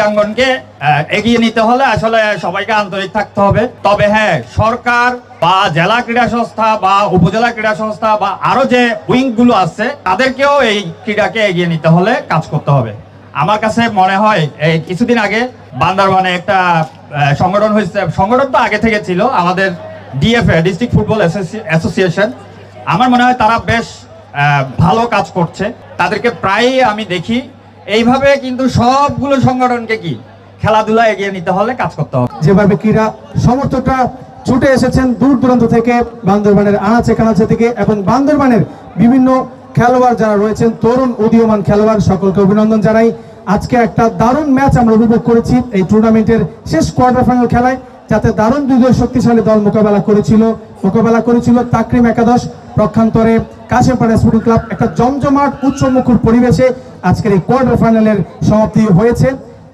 ক্রীড়াঙ্গনকে এগিয়ে নিতে হলে আসলে সবাইকে আন্তরিক থাকতে হবে। তবে হ্যাঁ, সরকার বা জেলা ক্রীড়া সংস্থা বা উপজেলা ক্রীড়া সংস্থা বা আরো যে উইংগুলো আছে তাদেরকেও এই ক্রীড়াকে এগিয়ে নিতে হলে কাজ করতে হবে। আমার কাছে মনে হয় এই কিছুদিন আগে বান্দরবানে একটা সংগঠন হয়েছে, সংগঠন তো আগে থেকে ছিল, আমাদের ডিএফএ, ডিস্ট্রিক্ট ফুটবল অ্যাসোসিয়েশন। আমার মনে হয় তারা বেশ ভালো কাজ করছে, তাদেরকে প্রায়ই আমি দেখি। এইভাবে কিন্তু সবগুলো সংগঠনকে কি খেলাধুলা এগিয়ে নিতে হলে কাজ করতে হবে। যেভাবে ক্রীড়া সমর্থকরা ছুটে এসেছেন দূর দূরান্ত থেকে, বান্দরবানের আনাচে কানাচে থেকে, এবং বান্দরবানের বিভিন্ন খেলোয়াড় যারা রয়েছেন, তরুণ উদীয়মান খেলোয়াড়, সকলকে অভিনন্দন জানাই। আজকে একটা দারুণ ম্যাচ আমরা উপভোগ করেছি এই টুর্নামেন্টের শেষ কোয়ার্টার ফাইনাল খেলায়, যাতে দারুণ দুই শক্তিশালী দল মোকাবেলা করেছিল তাকরিম একাদশ পক্ষান্তরে কাশেমপাড়া স্পোর্টিং ক্লাব। একটা জমজমাট উৎসবমুখর পরিবেশে আজকের এই কোয়ার্টার ফাইনালের সমাপ্তি হয়েছে।